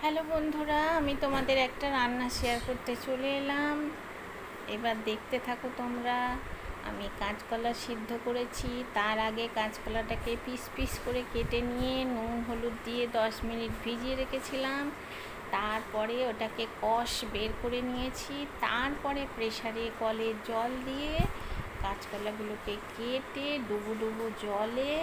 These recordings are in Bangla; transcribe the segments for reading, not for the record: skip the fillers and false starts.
হ্যালো বন্ধুরা, আমি তোমাদের একটা রান্না শেয়ার করতে চলে এলাম। এবার দেখতে থাকো তোমরা। আমি কাঁচকলা সিদ্ধ করেছি। তার আগে কাঁচকলাটাকে পিস পিস করে কেটে নিয়ে নুন হলুদ দিয়ে 10 মিনিট ভিজিয়ে রেখেছিলাম। তারপরে ওটাকে কষ বের করে নিয়েছি। তারপরে প্রেসারে কলে জল দিয়ে কাঁচকলাগুলোকে কেটে ডুবো ডুবো জলে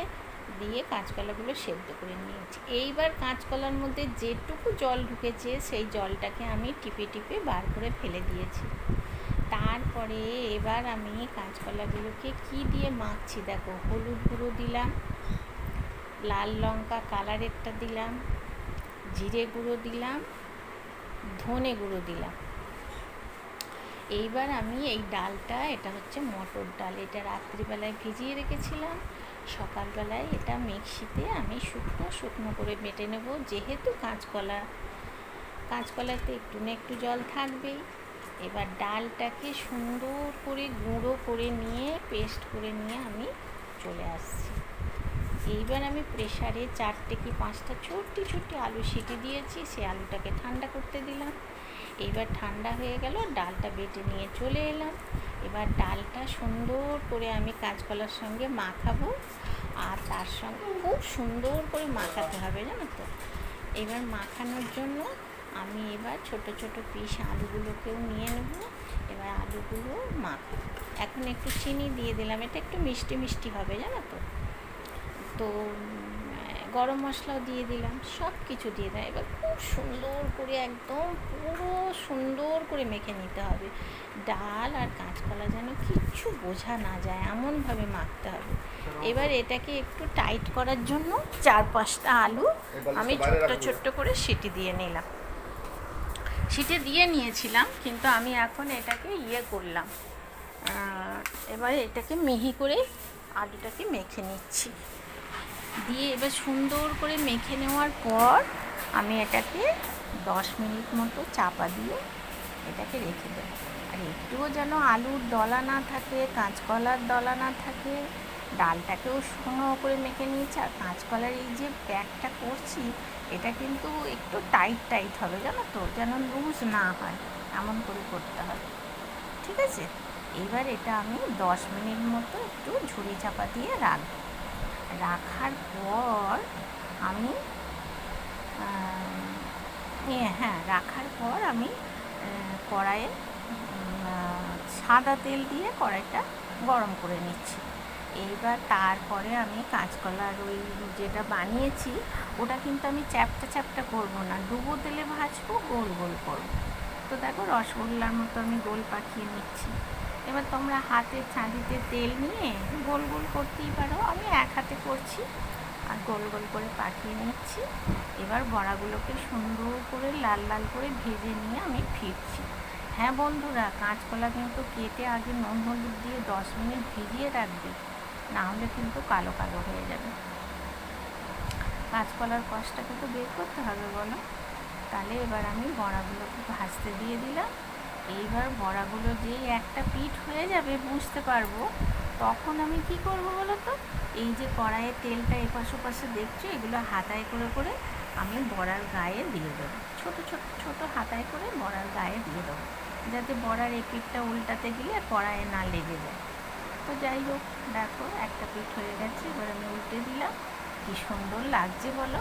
দিয়ে কাঁচকলাগুলো সেদ্ধ করে নিয়েছি। এইবার কাঁচকলার মধ্যে যেটুকু জল ঢুকেছে সেই জলটাকে আমি টিপে টিপে বার করে ফেলে দিয়েছি। তারপরে এবার আমি কাঁচকলাগুলোকে কি দিয়ে মাখছি দেখো। হলুদ গুঁড়ো দিলাম, লাল লঙ্কা কালারেরটা দিলাম, জিরে গুঁড়ো দিলাম, ধনে গুঁড়ো দিলাম। এইবার আমি এই ডালটা, এটা হচ্ছে মটর ডাল, এটা রাত্রিবেলায় ভিজিয়ে রেখেছিলাম। সকালবেলায় এটা মিক্সিতে আমি শুকনো শুকনো করে বেটে নেব। যেহেতু কাঁচকলাতে একটু না একটু জল থাকবেই। এবার ডালটাকে সুন্দর করে গুঁড়ো করে নিয়ে পেস্ট করে নিয়ে আমি চলে আসছি। এইবার আমি প্রেসারে 4টে কি 5টা ছোট্ট ছোট্ট আলু সিটি দিয়েছি। সেই আলুটাকে ঠান্ডা করতে দিলাম। এইবার ঠান্ডা হয়ে গেল, ডালটা বেটে নিয়ে চলে এলাম। এবার ডালটা সুন্দর করে আমি কাঁচকলার সঙ্গে মাখাবো, আর তার সঙ্গে খুব সুন্দর করে মাখাতে হবে, জানো তো। এবার মাখানোর জন্য আমি এবার ছোট ছোট পিস আলুগুলোকেও নিয়ে নেব। এবার আলুগুলো মাখাবো। এখন একটু চিনি দিয়ে দিলাম, এটা একটু মিষ্টি মিষ্টি হবে, জানো তো। তো গরম মশলাও দিয়ে দিলাম, সব কিছু দিয়ে দিলাম। এবার খুব সুন্দর করে একদম পুরো সুন্দর করে মেখে নিতে হবে। ডাল আর কাঁচকলা যেন কিচ্ছু বোঝা না যায়, এমনভাবে মাখতে হবে। এবার এটাকে একটু টাইট করার জন্য 4-5টা আলু আমি ছোট্ট ছোট্ট করে সিটি দিয়ে নিলাম। সিটি দিয়ে নিয়েছিলাম, কিন্তু আমি এখন এটাকে করলাম। এবারে এটাকে মিহি করে আলুটাকে মেখে নিচ্ছি। দিয়ে এবার সুন্দর করে মেখে নেওয়ার পর আমি এটাকে 10 মিনিট মতো চাপা দিয়ে এটাকে রেখে দেব। আর একটুও যেন আলুর দলা না থাকে, কাঁচকলার দলা না থাকে। ডালটাকেও শুকনো করে মেখে নিয়েছি। আর কাঁচকলার এই যে প্যাকটা করছি, এটা কিন্তু একটু টাইট টাইট হবে, জানো তো, যেন লুজ না হয়, এমন করে করতে হবে। ঠিক আছে। এবার এটা আমি 10 মিনিট মতো একটু ঝুড়ি চাপা দিয়ে রাখবো। রাখার পর আমি রাখার পর আমি কড়াইয়ে সাদা তেল দিয়ে কড়াইটা গরম করে নিচ্ছি। এইবার তারপরে আমি কাঁচকলার ওই যেটা বানিয়েছি, ওটা কিন্তু আমি চ্যাপটা চ্যাপটা করবো না, ডুবো তেলে ভাজবো, গোল গোল করবো। তো দেখো রসগোল্লার মতো আমি গোল পাকিয়ে নিচ্ছি। এবার তোমরা হাতের ছাঁদিতে তেল নিয়ে গোল গোল করতেই পারো, আমি এক হাতে করছি আর গোল গোল করে পাকিয়ে নিচ্ছি। এবার বড়াগুলোকে সুন্দর করে লাল লাল করে ভেজে নিয়ে আমি ফিরছি। হ্যাঁ বন্ধুরা, কাঁচকলা কিন্তু কেটে আগে নুন হলুদ দিয়ে 10 মিনিট ভিজিয়ে রাখবে, না হলে কিন্তু কালো কালো হয়ে যাবে। কাঁচকলার কষটাকে তো বের করতে হবে, বলো। তাহলে এবার আমি বড়াগুলোকে ভাজতে দিয়ে দিলাম। এইবার বড়াগুলো যেই একটা পিঠ হয়ে যাবে বুঝতে পারবো, তখন আমি কি করব বলো তো। এই যে কড়াইয়ের তেলটা এপাশ ওপাশে দেখছো, এগুলো হাতায় করে করে আমি বড়ার গায়ে দিয়ে দেবো। ছোট ছোট ছোট হাতায় করে বড়ার গায়ে দিয়ে দেবো, যাতে বড়ার এই পিঠটা উল্টাতে গেলে কড়াইয়ে না লেগে যায়। তো যাই হোক, দেখো একটা পিঠ হয়ে গেছে। এবার আমি উল্টে দিলাম। কি সুন্দর লাগছে বলো।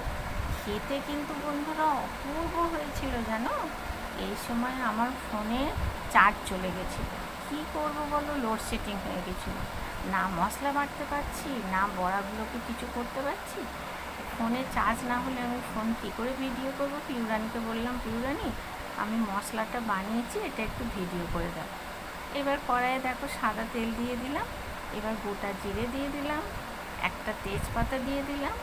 খেতে কিন্তু বন্ধুরা অপূর্ব হয়েছিল, জানো। এই সময় আমার ফোনে চার্জ চলে গেছিলো। কী করবো বলো, লোডশেডিং হয়ে গেছিলো। না মশলা বাটতে পারছি, না বড়াগুলোকে কিছু করতে পারছি। ফোনে চার্জ না হলে আমি ফোন কী করে ভিডিও করবো। পিউরানিকে বললাম, পিউরানি আমি মশলাটা বানিয়েছি, এটা একটু ভিডিও করে দাও। এবার কড়াইয়ে দেখো সাদা তেল দিয়ে দিলাম। এবার গোটা জিরে দিয়ে দিলাম, একটা তেজপাতা দিয়ে দিলাম,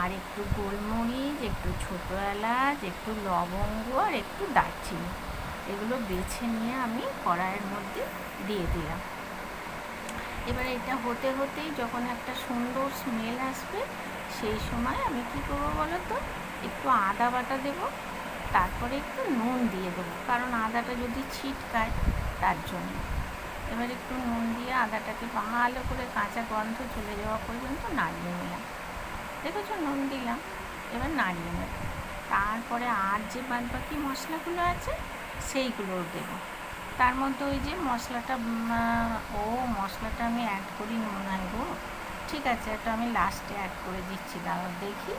আর একটু গোলমরিচ, একটু ছোটো এলাচ, একটু লবঙ্গ আর একটু দারচিনি, এগুলো বেছে নিয়ে আমি কড়াইয়ের মধ্যে দিয়ে দিলাম। এবার এটা হতে হতেই যখন একটা সুন্দর স্মেল আসবে, সেই সময় আমি কী করবো বলো তো, একটু আদা বাটা দেবো, তারপরে একটু নুন দিয়ে দেবো, কারণ আদাটা যদি ছিটকায় তার জন্য। এবার একটু নুন দিয়ে আদাটাকে ভালো করে কাঁচা গন্ধ চলে যাওয়া পর্যন্ত নাড়িয়ে নিলাম। দেখেছো, নুন দিলাম, এবার নাড়িয়ে নেব। তারপরে আর যে বাদবাকি মশলাগুলো আছে সেইগুলোও দেবো। তার মধ্যে ওই যে মশলাটা মশলাটা আমি অ্যাড করি মনে হয় গো। ঠিক আছে, এটা আমি লাস্টে অ্যাড করে দিচ্ছি, দাঁড়াও দেখি।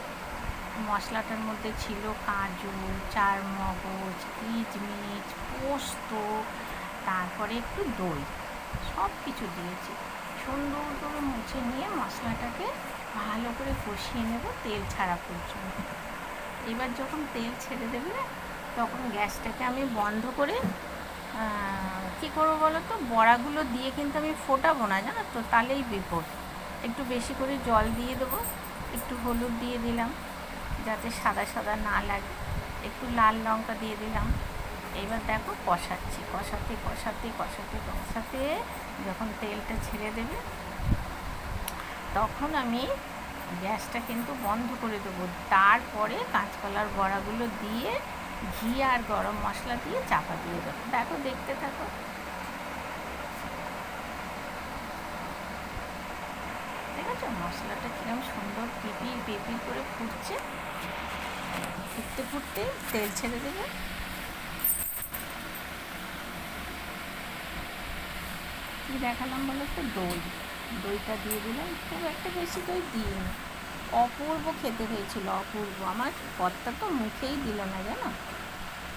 মশলাটার মধ্যে ছিল কাজু, চারমগজ, কিচমিচ, পোস্ত, তারপরে একটু দই, সব কিছু দিয়েছি। সুন্দর করে মুছে নিয়ে মশলাটাকে ভালো করে কষিয়ে নেব তেল ছাড়া পর্যন্ত। এবার যখন তেল ছেড়ে দেবে তখন গ্যাসটাকে আমি বন্ধ করে কী করবো বলো তো, বড়াগুলো দিয়ে কিন্তু আমি ফোটাবো না, জানো তো, তাহলেই বিপদ। একটু বেশি করে জল দিয়ে দেবো, একটু হলুদ দিয়ে দিলাম যাতে সাদা সাদা না লাগে, একটু লাল লঙ্কা দিয়ে দিলাম। এবার দেখো কষাচ্ছি, কষাতে কষাতে কষাতে কষাতে যখন তেলটা ছেড়ে দেবে তখন আমি গ্যাসটা কিন্তু বন্ধ করে দেবো। তারপরে কাঁচকলার বড়াগুলো দিয়ে ঘি আর গরম মশলা দিয়ে চাপা দিয়ে দেবো। দেখো, দেখতে থাকো। ঠিক আছে, মশলাটা কিরম সুন্দর পিপির পিপির করে ফুটছে। ফুটতে ফুটতে তেল ছেড়ে দেবে। কী দেখালাম বলো তো, দইটা দিয়ে দিলাম, খুব একটা বেশি দই দিইনি। অপূর্ব খেতে হয়েছিল, অপূর্ব। আমার কর্তা তো মুখেই দিল না, জানো,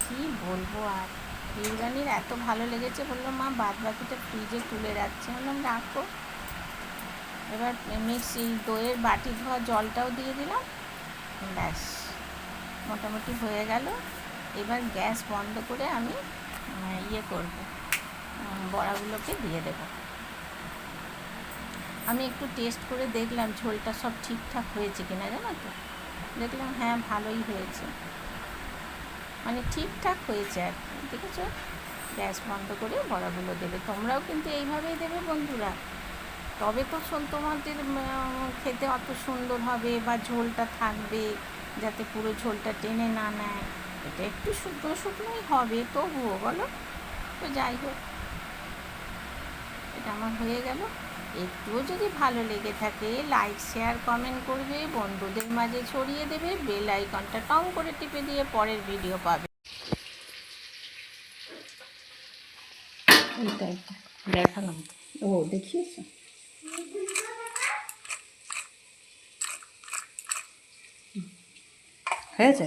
কী বলবো। আর বিরিয়ানির এত ভালো লেগেছে, বললো মা বাদ বাকিটা ফ্রিজে তুলে রাখছি। বললাম রাখো। এবার মিক্সি দইয়ের বাটি ধোয়া জলটাও দিয়ে দিলাম, ব্যাস মোটামুটি হয়ে গেল। এবার গ্যাস বন্ধ করে আমি করব, বড়াগুলোকে দিয়ে দেব। আমি একটু টেস্ট করে দেখলাম ঝোলটা সব ঠিকঠাক হয়েছে কিনা, জানো তো। দেখলাম হ্যাঁ ভালোই হয়েছে, মানে ঠিকঠাক হয়েছে আর কি। দেখেছো, গ্যাস বন্ধ করে বড়াগুলো দেবে। তোমরাও কিন্তু এইভাবেই দেবে বন্ধুরা, তবে তো তোমাদের খেতে অত সুন্দর হবে বা ঝোলটা থাকবে, যাতে পুরো ঝোলটা টেনে না নেয়। এটা একটু শুকনো শুকনোই হবে তবুও, বলো তো। যাই হোক, এটা আমার হয়ে গেল। একটুও যদি ভালো লেগে থাকে লাইক শেয়ার কমেন্ট করবে, বন্ধুদের মাঝে ছড়িয়ে দেবে, বেল আইকনটা টং করে টিপে দিয়ে পরের ভিডিও পাবে। এইটা দেখালাম, ও দেখিয়েছ, হয়েছে।